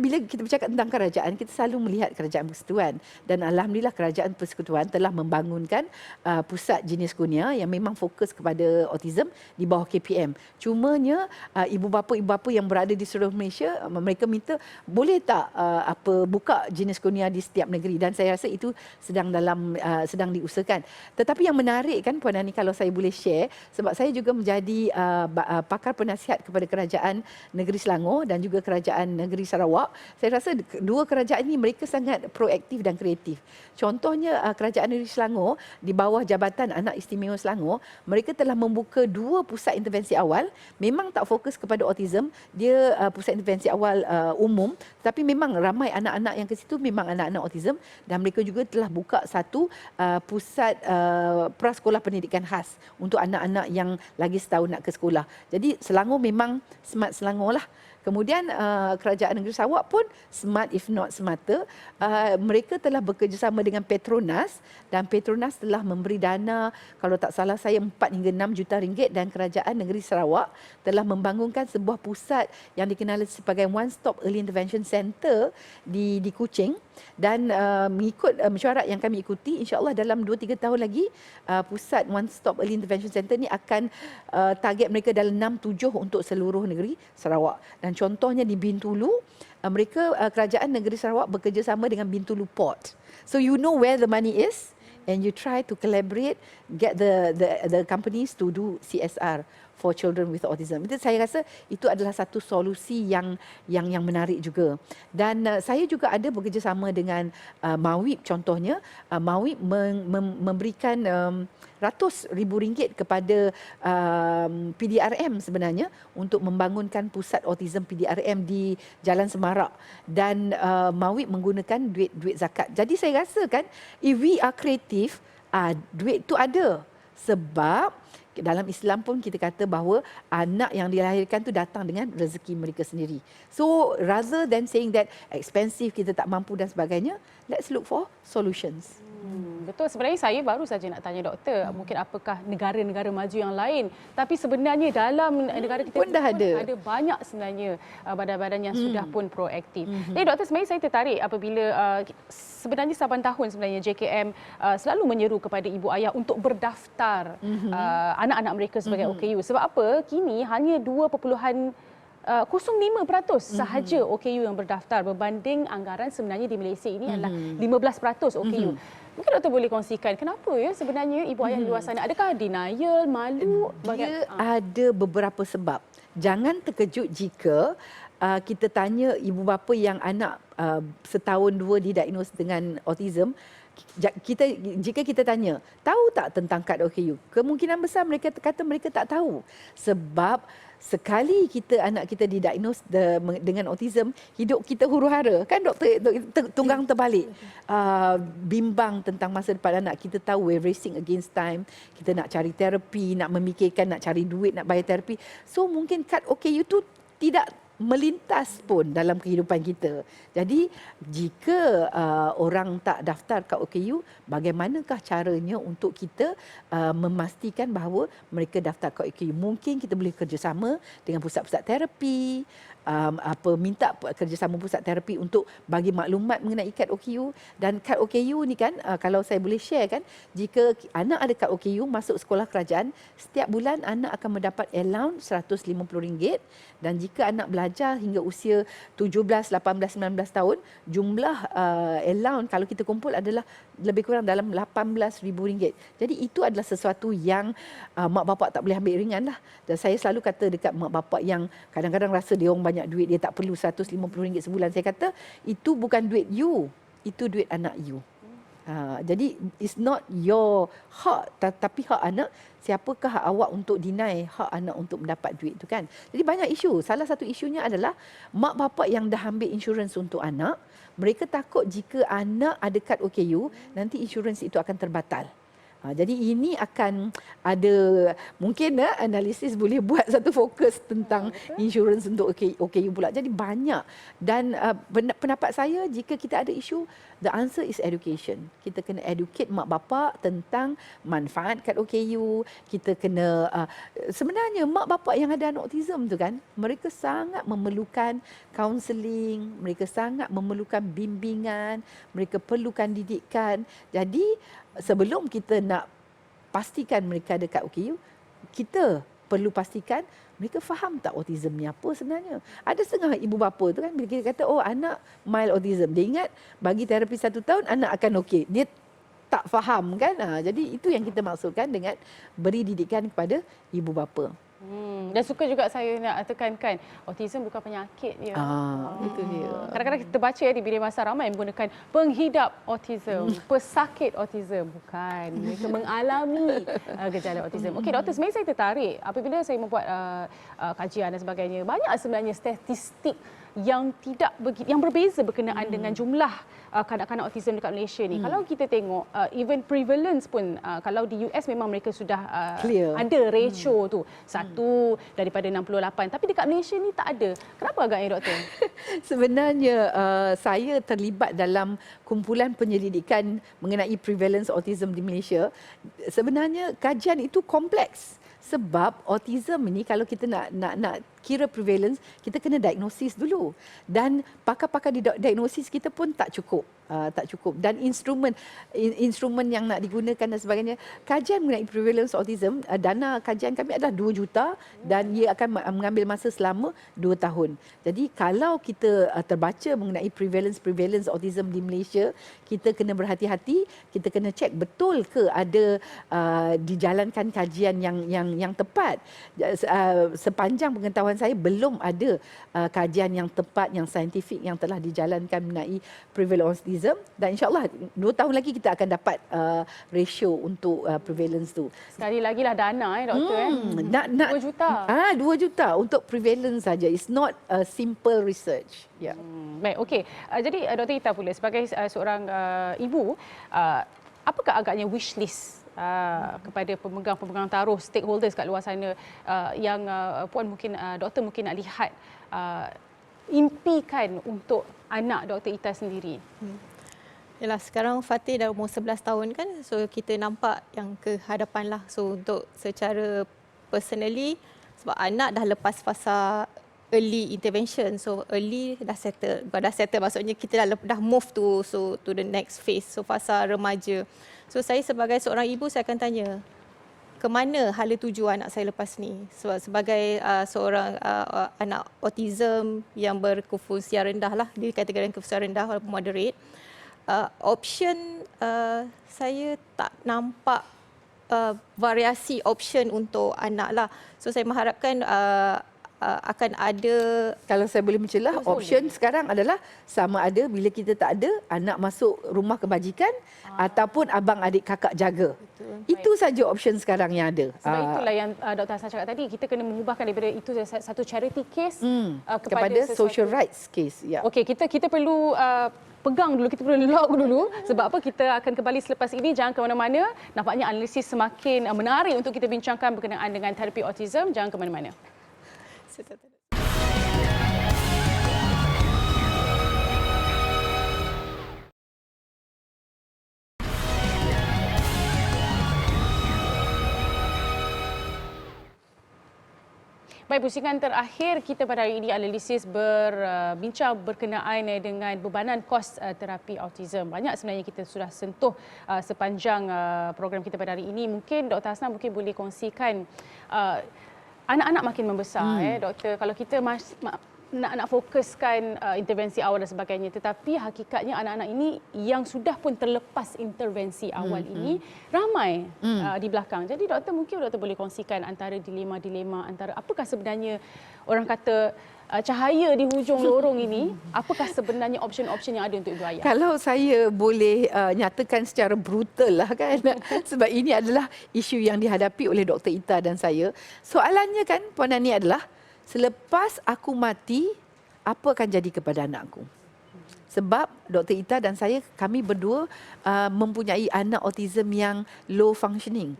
bila kita bercakap tentang kerajaan, kita selalu melihat kerajaan persekutuan. Dan alhamdulillah kerajaan persekutuan telah membangunkan pusat jenis kurnia yang memang fokus kepada autism di bawah KPM. Cumanya ibu bapa yang berada di seluruh Malaysia, mereka minta boleh tak buka jenis kurnia di setiap negeri, dan saya rasa itu sedang diusahakan. Tetapi yang menarik kan Puan Ani, kalau saya boleh share, sebab saya juga menjadi pakar penasihat kepada kerajaan negeri Selangor dan juga kerajaan negeri Sarawak. Saya rasa dua kerajaan ini mereka sangat proaktif dan kreatif. Contohnya kerajaan negeri Selangor di bawah Jabatan Anak Istimewa Selangor, mereka telah membuka 2 pusat intervensi awal. Memang tak fokus kepada autism, dia pusat intervensi awal umum, tapi memang ramai anak-anak yang ke situ memang anak-anak autism, dan mereka juga telah buka satu pusat prasekolah pendidikan khas untuk anak-anak yang lagi setahun nak ke sekolah. Jadi Selangor memang smart Selangor lah. Kemudian kerajaan negeri Sarawak pun smart if not smarter. Mereka telah bekerjasama dengan Petronas, dan Petronas telah memberi dana, kalau tak salah saya, 4 hingga 6 juta ringgit, dan kerajaan negeri Sarawak telah membangunkan sebuah pusat yang dikenali sebagai One Stop Early Intervention Center di Kuching. Dan mengikut mesyuarat yang kami ikuti, insya-Allah dalam 2-3 tahun lagi pusat One Stop Early Intervention Center ni akan target mereka dalam 6-7 untuk seluruh negeri Sarawak. Dan contohnya di Bintulu, mereka kerajaan negeri Sarawak bekerjasama dengan Bintulu Port. So you know where the money is and you try to collaborate, get the companies to do CSR for children with autism. Itu saya rasa itu adalah satu solusi yang menarik juga. Dan saya juga ada bekerjasama dengan MAWIP contohnya. MAWIP memberikan ratus ribu ringgit kepada PDRM sebenarnya untuk membangunkan pusat autism PDRM di Jalan Semarak, dan MAWIP menggunakan duit zakat. Jadi saya rasa kan, if we are creative, duit tu ada. Sebab dalam Islam pun kita kata bahawa anak yang dilahirkan tu datang dengan rezeki mereka sendiri. So rather than saying that expensive, kita tak mampu dan sebagainya, let's look for solutions. Betul, sebenarnya saya baru saja nak tanya doktor, mungkin apakah negara-negara maju yang lain, tapi sebenarnya dalam negara kita pun dah ada banyak sebenarnya badan-badan yang sudah pun proaktif. Jadi doktor, sebenarnya saya tertarik apabila sebenarnya saban tahun sebenarnya JKM selalu menyeru kepada ibu ayah untuk berdaftar anak-anak mereka sebagai OKU. Sebab apa? Kini hanya 2.05% sahaja OKU yang berdaftar berbanding anggaran sebenarnya di Malaysia ini adalah 15% OKU. Mungkin doktor boleh kongsikan kenapa ya sebenarnya ibu ayah di luar sana, adakah denial, malu? Dia ada beberapa sebab. Jangan terkejut jika kita tanya ibu bapa yang anak setahun dua didiagnos dengan autism. Jika kita tanya, tahu tak tentang kad OKU? Kemungkinan besar mereka kata mereka tak tahu. Sebab sekali anak kita didiagnos dengan autism, hidup kita huru-hara. Kan doktor tunggang terbalik. Bimbang tentang masa depan anak. Kita tahu we're racing against time. Kita nak cari terapi, nak memikirkan, nak cari duit, nak bayar terapi. So mungkin kad OKU tu tidak melintas pun dalam kehidupan kita. Jadi jika orang tak daftar kat OKU, bagaimanakah caranya untuk kita memastikan bahawa mereka daftar kat OKU? Mungkin kita boleh kerjasama dengan pusat-pusat terapi, minta kerjasama pusat terapi untuk bagi maklumat mengenai kad OKU. Dan kad OKU ni kan, kalau saya boleh share kan, jika anak ada kad OKU masuk sekolah kerajaan, setiap bulan anak akan mendapat allowance RM150, dan jika anak belajar hingga usia 17, 18, 19 tahun, jumlah allowance kalau kita kumpul adalah lebih kurang dalam RM18,000. Jadi itu adalah sesuatu yang mak bapak tak boleh ambil ringan lah. Dan saya selalu kata dekat mak bapak yang kadang-kadang rasa dia orang banyak duit, dia tak perlu RM150 sebulan. Saya kata itu bukan duit you, itu duit anak you. Jadi it's not your hak, tapi hak anak. Siapakah hak awak untuk deny hak anak untuk mendapat duit tu kan? Jadi banyak isu. Salah satu isunya adalah mak bapak yang dah ambil insurans untuk anak, mereka takut jika anak ada kad OKU, nanti insurans itu akan terbatal. Jadi ini akan ada mungkin analisis boleh buat satu fokus tentang insurans untuk OKU pula. Jadi banyak, dan pendapat saya jika kita ada isu, the answer is education. Kita kena educate mak bapak tentang manfaat kad OKU. Kita kena sebenarnya mak bapak yang ada anak autism tu kan, mereka sangat memerlukan counselling, mereka sangat memerlukan bimbingan, mereka perlukan didikan. Jadi sebelum kita nak pastikan mereka ada kad OKU, kita perlu pastikan mereka faham tak autism ni apa sebenarnya. Ada setengah ibu bapa tu kan, bila kita kata anak mild autism, dia ingat bagi terapi 1 tahun anak akan okey. Dia tak faham kan. Jadi itu yang kita maksudkan dengan beri didikan kepada ibu bapa. Dan suka juga saya nak tekankan, autism bukan penyakit dia. Itu dia. Kadang-kadang kita baca di media masa ramai yang menggunakan penghidap autism, pesakit autism. Bukan, mereka mengalami gejala autism. Okey doktor, sebenarnya saya tertarik apabila saya membuat kajian dan sebagainya. Banyak sebenarnya statistik yang yang berbeza berkenaan dengan jumlah kanak-kanak autism dekat Malaysia ni. Kalau kita tengok even prevalence pun, kalau di US memang mereka sudah ada ratio tu 1 daripada 68, tapi dekat Malaysia ni tak ada. Kenapa agaknya doktor? Sebenarnya saya terlibat dalam kumpulan penyelidikan mengenai prevalence autism di Malaysia. Sebenarnya kajian itu kompleks. Sebab autism ini kalau kita nak kira prevalence, kita kena diagnosis dulu. Dan pakar-pakar di diagnosis kita pun tak cukup. tak cukup. Dan instrumen yang nak digunakan dan sebagainya, kajian mengenai prevalence autism, dana kajian kami adalah 2 juta dan ia akan mengambil masa selama 2 tahun. Jadi kalau kita terbaca mengenai prevalence autism di Malaysia, kita kena berhati-hati, kita kena cek betul ke ada dijalankan kajian yang tepat. Sepanjang pengetahuan saya belum ada kajian yang tepat, yang saintifik yang telah dijalankan mengenai prevalence autism, dan insyaAllah 2 tahun lagi kita akan dapat ratio untuk prevalence tu. Sekali lagi lah dana doktor 2 juta. 2 juta untuk prevalence saja. It's not a simple research. Ya. Baik, okey. Jadi Dr. Ita pula sebagai seorang ibu, apakah agaknya wish list kepada pemegang-pemegang taruh, stakeholders kat luar sana yang puan mungkin doktor mungkin nak lihat impikan untuk anak Dr. Ita sendiri? Yalah, sekarang Fatih dah umur 11 tahun kan, so kita nampak yang ke hadapan lah. So untuk secara personally, sebab anak dah lepas fasa early intervention, so early dah settle. Bukan dah settle, maksudnya kita dah move to the next phase, so fasa remaja. So saya sebagai seorang ibu, saya akan tanya, ke mana hala tuju anak saya lepas ni? Sebab sebagai seorang anak autism yang berkefunsian rendah lah, dikategorikan kefunsian rendah walaupun moderate, option saya tak nampak variasi option untuk anak lah. So saya mengharapkan akan ada. Kalau saya boleh mencelah, option sekarang adalah sama ada bila kita tak ada, anak masuk rumah kebajikan ataupun abang adik kakak jaga. Betul. Itu saja option sekarang yang ada. Sebab itulah yang Dr. Hassan cakap tadi, kita kena mengubahkan daripada itu satu charity case kepada social rights case. Ya. Okey, kita perlu pegang dulu, kita perlu lock dulu. Sebab apa? Kita akan kembali selepas ini. Jangan ke mana-mana. Nampaknya analisis semakin menarik untuk kita bincangkan berkenaan dengan terapi autism. Jangan ke mana-mana. Baik, pusingan terakhir kita pada hari ini analisis berbincang berkenaan dengan bebanan kos terapi autism. Banyak sebenarnya kita sudah sentuh sepanjang program kita pada hari ini. Mungkin Dr. Hasna mungkin boleh kongsikan anak-anak makin membesar, doktor. Kalau kita nak fokuskan intervensi awal dan sebagainya, tetapi hakikatnya anak-anak ini yang sudah pun terlepas intervensi awal ini ramai di belakang. Jadi doktor, mungkin doktor boleh kongsikan antara dilema-dilema antara apakah sebenarnya orang kata cahaya di hujung lorong ini, apakah sebenarnya option-option yang ada untuk ibu ayah? Kalau saya boleh nyatakan secara brutal lah kan, sebab ini adalah isu yang dihadapi oleh Dr. Ita dan saya. Soalannya kan Puan Nani adalah, selepas aku mati, apa akan jadi kepada anakku? Sebab Dr. Ita dan saya, kami berdua mempunyai anak autism yang low functioning.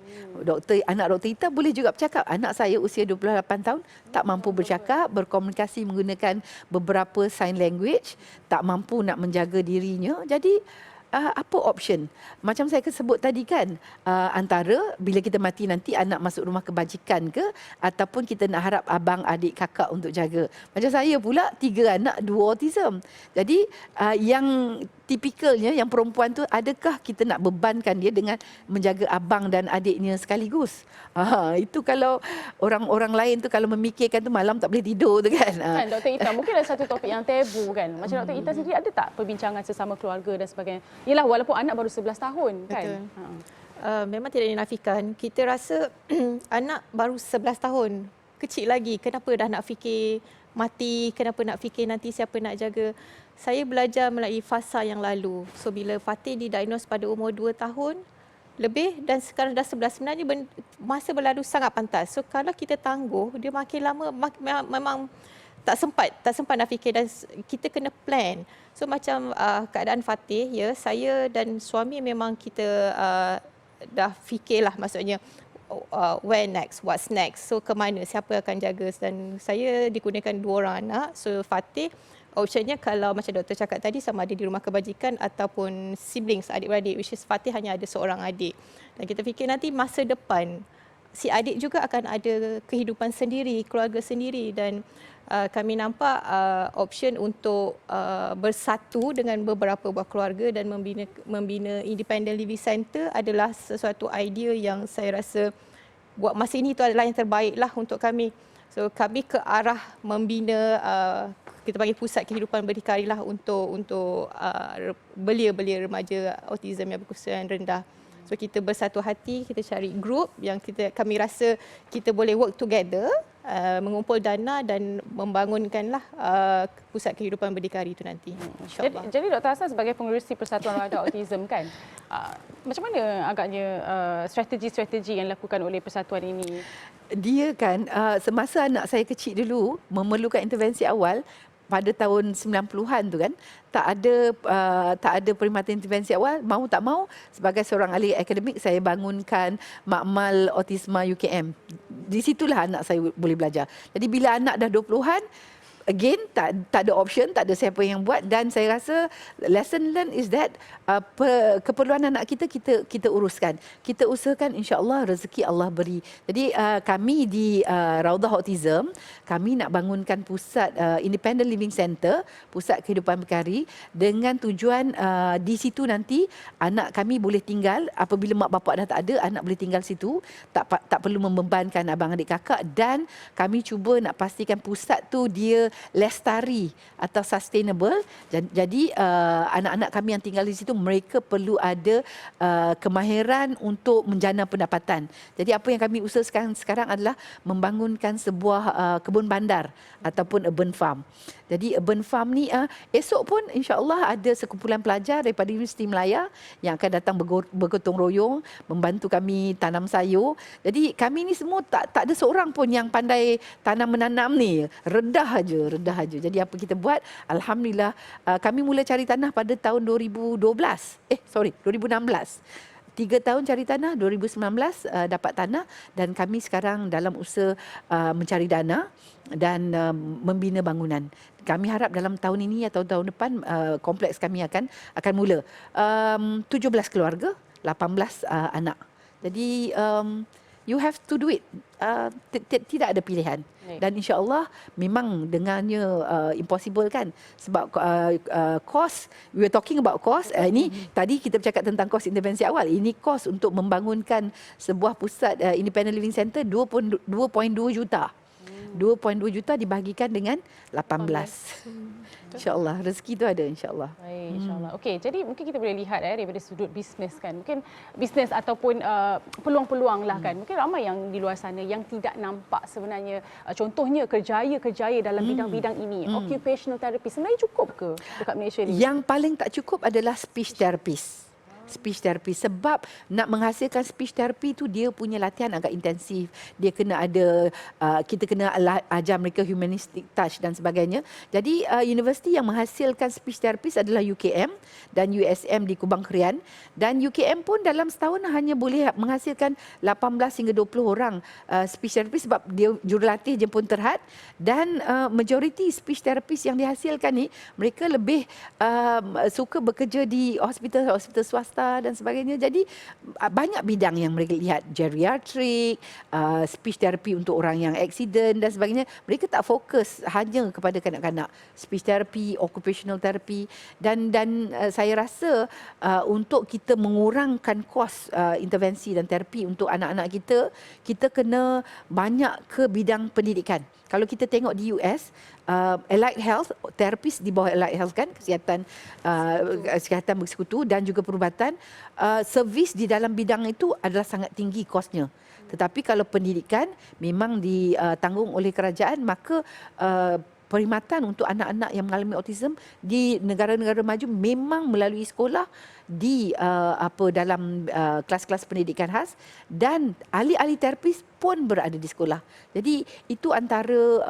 Anak Dr. Ita boleh juga bercakap. Anak saya usia 28 tahun, tak mampu bercakap, berkomunikasi menggunakan beberapa sign language, tak mampu nak menjaga dirinya. Jadi apa option? Macam saya sebut tadi kan, antara bila kita mati nanti anak masuk rumah kebajikan ke, ataupun kita nak harap abang, adik, kakak untuk jaga. Macam saya pula 3 anak, 2 autism. Jadi yang tipikalnya, yang perempuan tu, adakah kita nak bebankan dia dengan menjaga abang dan adiknya sekaligus? Itu kalau orang-orang lain tu kalau memikirkan tu malam tak boleh tidur tu kan. Kan Dr. Ita, mungkin ada satu topik yang tabu kan. Macam Dr. Ita sendiri ada tak perbincangan sesama keluarga dan sebagainya? Yelah, walaupun anak baru 11 tahun kan. Betul. Memang tidak dinafikan. Kita rasa anak baru 11 tahun, kecil lagi. Kenapa dah nak fikir mati, kenapa nak fikir nanti siapa nak jaga. Saya belajar melalui fasa yang lalu. So bila Fatih didiagnos pada umur 2 tahun lebih dan sekarang dah 11, sebenarnya masa berlalu sangat pantas. So kalau kita tangguh, dia makin lama memang tak sempat nak fikir dan kita kena plan. So macam keadaan Fatih, ya, saya dan suami memang kita dah fikirlah, maksudnya where next, what's next. So ke mana, siapa akan jaga, dan saya digunakan 2 orang anak. So Fatih optionnya kalau macam doktor cakap tadi, sama ada di rumah kebajikan ataupun siblings, adik-beradik, which is Fatih hanya ada seorang adik. Dan kita fikir nanti masa depan si adik juga akan ada kehidupan sendiri, keluarga sendiri, dan kami nampak option untuk bersatu dengan beberapa buah keluarga dan membina independent living center adalah sesuatu idea yang saya rasa buat masa ini itu adalah yang terbaik lah untuk kami. So kami ke arah membina kita panggil pusat kehidupan berdikari lah untuk belia-belia remaja autism yang berkesusahan rendah. So kita bersatu hati, kita cari grup yang kami rasa kita boleh work together, mengumpul dana dan membangunkanlah pusat kehidupan berdikari itu nanti. InsyaAllah. Jadi Dr. Hassan sebagai pengerusi Persatuan Remaja Autism kan, macam mana agaknya strategi-strategi yang dilakukan oleh persatuan ini? Dia kan semasa anak saya kecil dulu memerlukan intervensi awal pada tahun 90-an tu kan, tak ada perkhidmatan intervensi awal, mau tak mau sebagai seorang ahli akademik saya bangunkan Makmal Autisma UKM. Di situlah anak saya boleh belajar. Jadi bila anak dah 20-an, again tak ada option, tak ada siapa yang buat, dan saya rasa lesson learned is that keperluan anak kita uruskan. Kita usahakan, insya-Allah rezeki Allah beri. Jadi kami di Raudah Autism, kami nak bangunkan pusat independent living center, pusat kehidupan berdikari, dengan tujuan di situ nanti anak kami boleh tinggal apabila mak bapak dah tak ada, anak boleh tinggal situ, tak perlu membebankan abang adik kakak, dan kami cuba nak pastikan pusat tu dia lestari atau sustainable. Jadi anak-anak kami yang tinggal di situ, mereka perlu ada kemahiran untuk menjana pendapatan. Jadi apa yang kami usahakan sekarang adalah membangunkan sebuah kebun bandar ataupun urban farm. Jadi urban farm ni esok pun insya-Allah ada sekumpulan pelajar daripada Universiti Melaya yang akan datang bergotong royong membantu kami tanam sayur. Jadi kami ni semua tak ada seorang pun yang pandai tanam menanam ni. Redah aja. Jadi apa kita buat? Alhamdulillah kami mula cari tanah pada tahun 2016. 3 tahun cari tanah, 2019 dapat tanah, dan kami sekarang dalam usaha mencari dana dan membina bangunan. Kami harap dalam tahun ini atau tahun depan kompleks kami akan mula. 17 keluarga, 18 anak. Jadi you have to do it. Tidak ada pilihan. Dan insya-Allah memang dengannya impossible kan, sebab cost, we were talking about cost, ini tadi kita bercakap tentang kos intervensi awal, ini kos untuk membangunkan sebuah pusat independent living center 2.2 juta. 2.2 juta dibahagikan dengan 18. InsyaAllah rezeki tu ada, insyaAllah. Baik, insyaAllah. Okey, jadi mungkin kita boleh lihat daripada sudut bisnes kan. Mungkin bisnes ataupun peluang-peluang lah kan. Mungkin ramai yang di luar sana yang tidak nampak sebenarnya contohnya kerjaya dalam bidang-bidang ini. Occupational therapy sebenarnya cukup ke dekat Malaysia ni? Yang paling tak cukup adalah speech therapist. Speech therapy, sebab nak menghasilkan speech therapy tu dia punya latihan agak intensif. Dia kena ada kita kena ajar mereka humanistic touch dan sebagainya. Jadi universiti yang menghasilkan speech therapist adalah UKM dan USM di Kubang Krian, dan UKM pun dalam setahun hanya boleh menghasilkan 18 hingga 20 orang speech therapist sebab dia jurulatih je pun terhad, dan majoriti speech therapist yang dihasilkan ni mereka lebih suka bekerja di hospital swasta dan sebagainya. Jadi banyak bidang yang mereka lihat, geriatrik, speech therapy untuk orang yang accident dan sebagainya. Mereka tak fokus hanya kepada kanak-kanak. Speech therapy, occupational therapy, dan saya rasa untuk kita mengurangkan kos intervensi dan terapi untuk anak-anak kita kena banyak ke bidang pendidikan. Kalau kita tengok di US, allied health, terapis di bawah allied health kan, kesihatan bersekutu dan juga perubatan, servis di dalam bidang itu adalah sangat tinggi kosnya. Tetapi kalau pendidikan memang ditanggung oleh kerajaan, maka perkhidmatan untuk anak-anak yang mengalami autism di negara-negara maju memang melalui sekolah di dalam kelas-kelas pendidikan khas, dan ahli-ahli terapis pun berada di sekolah. Jadi itu antara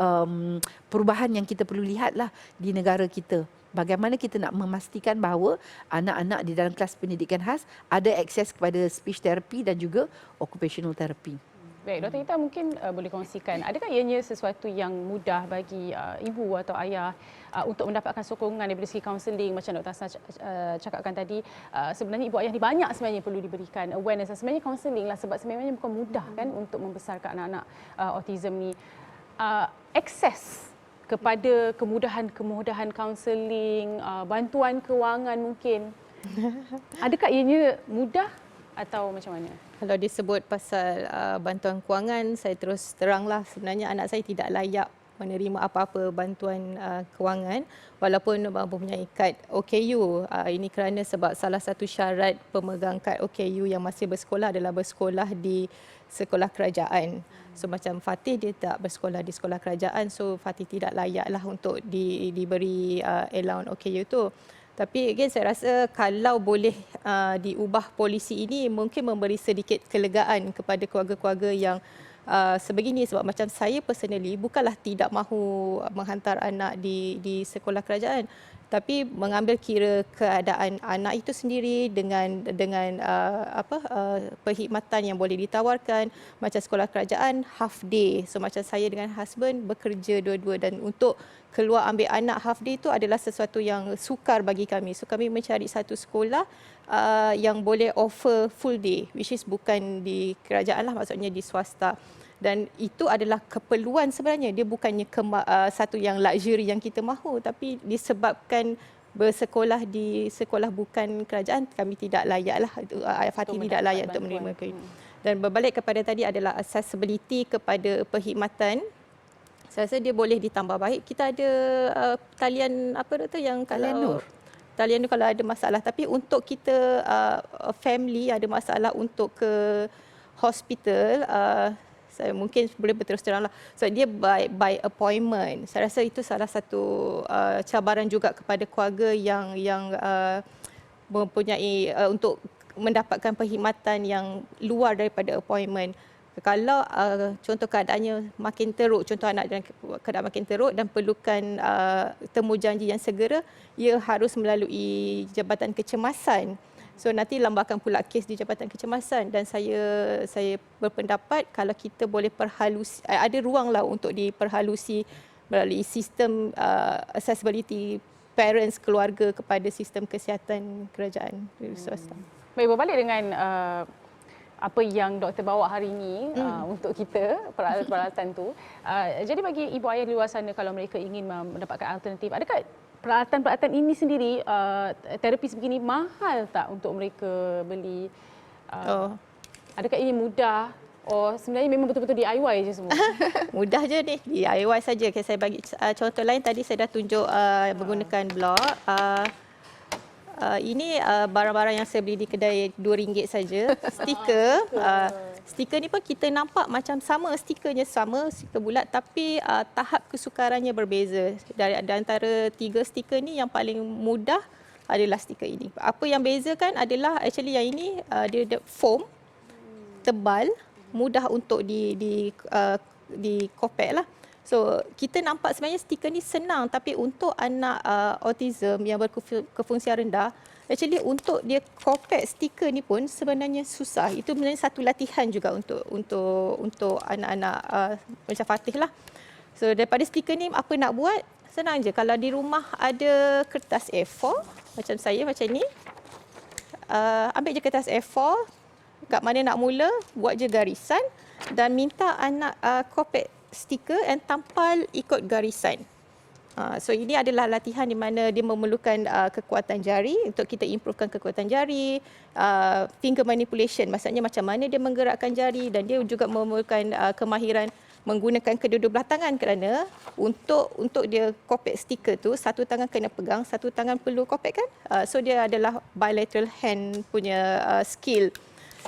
perubahan yang kita perlu lihatlah di negara kita. Bagaimana kita nak memastikan bahawa anak-anak di dalam kelas pendidikan khas ada akses kepada speech therapy dan juga occupational therapy. Baik, Dr. Ita mungkin boleh kongsikan, adakah ianya sesuatu yang mudah bagi ibu atau ayah untuk mendapatkan sokongan daripada segi kaunseling macam Dr. Hasna cakapkan tadi, sebenarnya ibu ayah ni banyak sebenarnya perlu diberikan awareness, sebenarnya kaunseling lah sebab sebenarnya bukan mudah kan untuk membesarkan anak-anak autism ni. Akses kepada kemudahan-kemudahan kaunseling, bantuan kewangan mungkin, adakah ianya mudah atau macam mana? Kalau disebut pasal bantuan kewangan, saya terus teranglah sebenarnya anak saya tidak layak menerima apa-apa bantuan kewangan walaupun mempunyai kad OKU. Ini kerana sebab salah satu syarat pemegang kad OKU yang masih bersekolah adalah bersekolah di sekolah kerajaan. So macam Fatih dia tak bersekolah di sekolah kerajaan, so Fatih tidak layaklah untuk diberi allowance OKU tu. Tapi again saya rasa kalau boleh diubah polisi ini mungkin memberi sedikit kelegaan kepada keluarga-keluarga yang sebegini, sebab macam saya personally bukanlah tidak mahu menghantar anak di sekolah kerajaan, tapi mengambil kira keadaan anak itu sendiri dengan perkhidmatan yang boleh ditawarkan. Macam sekolah kerajaan half day, so macam saya dengan husband bekerja dua-dua dan untuk keluar ambil anak half day itu adalah sesuatu yang sukar bagi kami. So kami mencari satu sekolah yang boleh offer full day, which is bukan di kerajaan lah, maksudnya di swasta. Dan itu adalah keperluan sebenarnya. Dia bukannya satu yang luxury yang kita mahu, tapi disebabkan bersekolah di sekolah bukan kerajaan, kami tidak layak lah. Fatih tidak layak untuk menerima itu. Dan berbalik kepada tadi adalah accessibility kepada perkhidmatan. Saya rasa dia boleh ditambah baik. Kita ada talian apa doktor yang kalau talian Nur kalau ada masalah. Tapi untuk kita family ada masalah untuk ke hospital, saya mungkin boleh berterus terang lah. So dia by appointment. Saya rasa itu salah satu cabaran juga kepada keluarga yang mempunyai untuk mendapatkan perkhidmatan yang luar daripada appointment. Kalau contoh keadaannya makin teruk, contoh anak dalam keadaan makin teruk dan perlukan temu janji yang segera, ia harus melalui Jabatan Kecemasan. So nanti lambakan pula kes di Jabatan Kecemasan, dan saya berpendapat kalau kita boleh perhalusi, ada ruanglah untuk diperhalusi melalui sistem accessibility parents keluarga kepada sistem kesihatan kerajaan swasta. Baik, berbalik dengan apa yang doktor bawa hari ini untuk kita, peralatan tu. Jadi bagi ibu ayah di luar sana kalau mereka ingin mendapatkan alternatif, adakah peralatan-peralatan ini sendiri, terapis begini mahal tak untuk mereka beli? Adakah ini mudah? Sebenarnya memang betul-betul DIY je semua? Mudah je ni, DIY saja. Okay, saya bagi contoh lain, tadi saya dah tunjuk menggunakan blok. Ini barang-barang yang saya beli di kedai RM2 saja. Stiker. Stiker ni pun kita nampak macam sama, stikernya sama, stiker bulat, tapi tahap kesukarannya berbeza. Dari antara 3 stiker ni yang paling mudah adalah stiker ini. Apa yang bezakan adalah actually yang ini dia foam, tebal, mudah untuk di kopek lah. So kita nampak sebenarnya stiker ni senang, tapi untuk anak autism yang berkefungsian rendah, actually untuk dia kopek stiker ni pun sebenarnya susah. Itu sebenarnya satu latihan juga untuk anak-anak macam Fatih lah. So daripada stiker ni apa nak buat? Senang je. Kalau di rumah ada kertas A4 macam saya macam ni, ambil je kertas A4, kat mana nak mula, buat je garisan dan minta anak kopek stiker dan tampal ikut garisan. So ini adalah latihan di mana dia memerlukan kekuatan jari untuk kita improvekan kekuatan jari, finger manipulation, maksudnya macam mana dia menggerakkan jari, dan dia juga memerlukan kemahiran menggunakan kedua-dua belah tangan, kerana untuk dia kopek stiker tu satu tangan kena pegang, satu tangan perlu kopek kan. So dia adalah bilateral hand punya skill.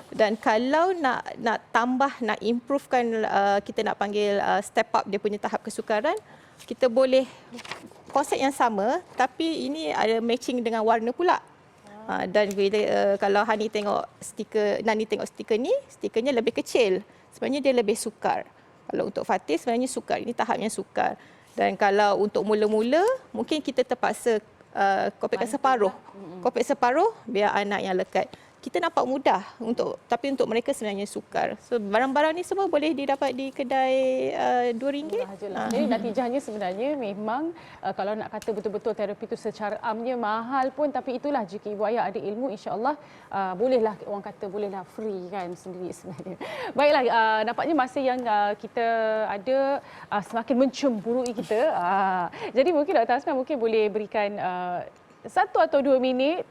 Dan kalau nak tambah, nak improvekan, kita nak panggil step up dia punya tahap kesukaran, kita boleh konsep yang sama tapi ini ada matching dengan warna pula. Dan bila kalau Hani tengok stiker, Nani tengok stiker ni, stikernya lebih kecil. Sebenarnya dia lebih sukar. Kalau untuk Fatih sebenarnya sukar, ini tahapnya sukar. Dan kalau untuk mula-mula mungkin kita terpaksa kopekkan separuh. Kopek separuh biar anak yang lekat. kita nampak mudah tapi untuk mereka sebenarnya sukar. So barang-barang ni semua boleh didapat di kedai RM2. Jadi natijahnya sebenarnya memang kalau nak kata betul-betul terapi itu secara amnya mahal pun, tapi itulah jika ibu ayah ada ilmu, insya-Allah bolehlah orang kata bolehlah free kan sendiri sebenarnya. Baiklah, nampaknya masa yang kita ada semakin mencemburui kita. Jadi mungkin Dr. Hasna mungkin boleh berikan 1 atau 2 minit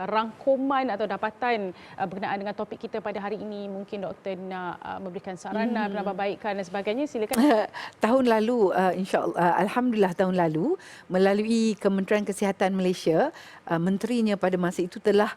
rangkuman atau dapatan berkenaan dengan topik kita pada hari ini. Mungkin doktor nak memberikan saranan, penambahbaikan dan sebagainya. Silakan. Tahun lalu, insya-Allah, alhamdulillah tahun lalu melalui Kementerian Kesihatan Malaysia, menterinya pada masa itu telah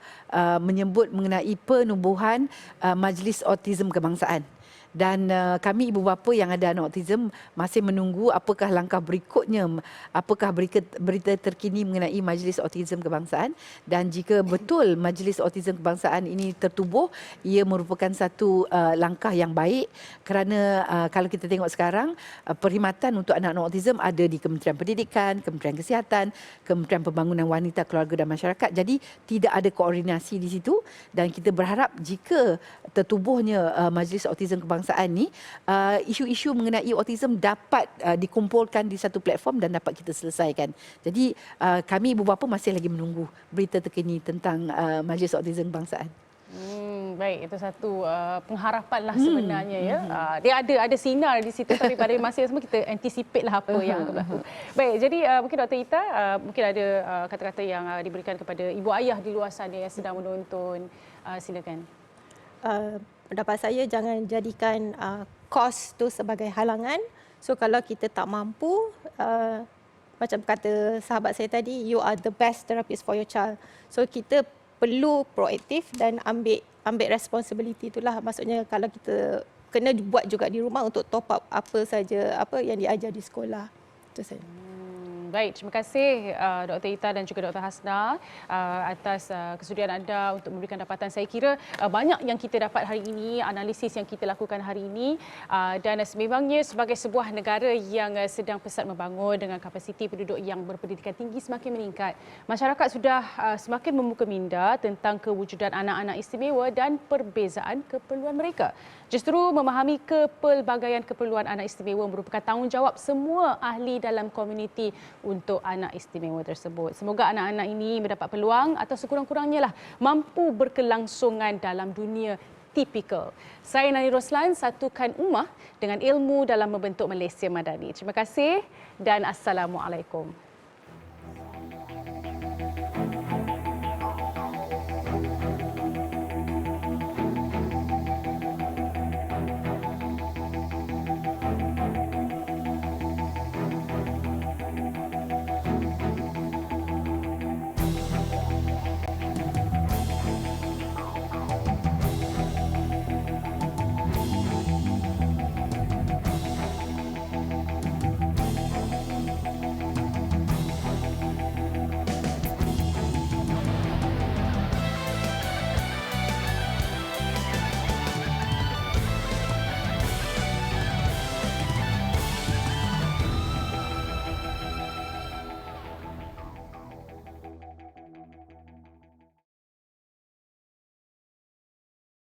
menyebut mengenai penubuhan Majlis Autism Kebangsaan. Dan kami ibu bapa yang ada anak autism masih menunggu apakah langkah berikutnya, apakah berita terkini mengenai Majlis Autism Kebangsaan. Dan jika betul Majlis Autism Kebangsaan ini tertubuh, ia merupakan satu langkah yang baik, kerana kalau kita tengok sekarang, perkhidmatan untuk anak-anak autism ada di Kementerian Pendidikan, Kementerian Kesihatan, Kementerian Pembangunan Wanita, Keluarga dan Masyarakat. Jadi tidak ada koordinasi di situ, dan kita berharap jika tertubuhnya Majlis Autism Kebangsaan ni, isu-isu mengenai autism dapat dikumpulkan di satu platform dan dapat kita selesaikan. Jadi kami ibu bapa masih lagi menunggu berita terkini tentang Majlis Autism Kebangsaan. Baik, itu satu pengharapan lah sebenarnya ya. Dia ada sinar di situ, tapi pada masa yang sama kita anticipate lah apa yang akan berlaku. Baik, jadi mungkin Dr. Ita mungkin ada kata-kata yang diberikan kepada ibu ayah di luar sana yang sedang menonton. Silakan. Pendapat saya, jangan jadikan kos tu sebagai halangan. So kalau kita tak mampu, macam kata sahabat saya tadi, you are the best therapist for your child. So kita perlu proaktif dan ambil responsibility itulah. Maksudnya kalau kita kena buat juga di rumah untuk top up apa yang diajar di sekolah. Itu saja. Baik, terima kasih Dr. Ita dan juga Dr. Hasna atas kesudian anda untuk memberikan dapatan. Saya kira banyak yang kita dapat hari ini, analisis yang kita lakukan hari ini, dan sememangnya sebagai sebuah negara yang sedang pesat membangun dengan kapasiti penduduk yang berpendidikan tinggi semakin meningkat, masyarakat sudah semakin membuka minda tentang kewujudan anak-anak istimewa dan perbezaan keperluan mereka. Justru memahami kepelbagaian keperluan anak istimewa merupakan tanggungjawab semua ahli dalam komuniti untuk anak istimewa tersebut. Semoga anak-anak ini mendapat peluang atau sekurang-kurangnya lah mampu berkelangsungan dalam dunia tipikal. Saya Nani Roslan, satukan ummah dengan ilmu dalam membentuk Malaysia Madani. Terima kasih dan Assalamualaikum.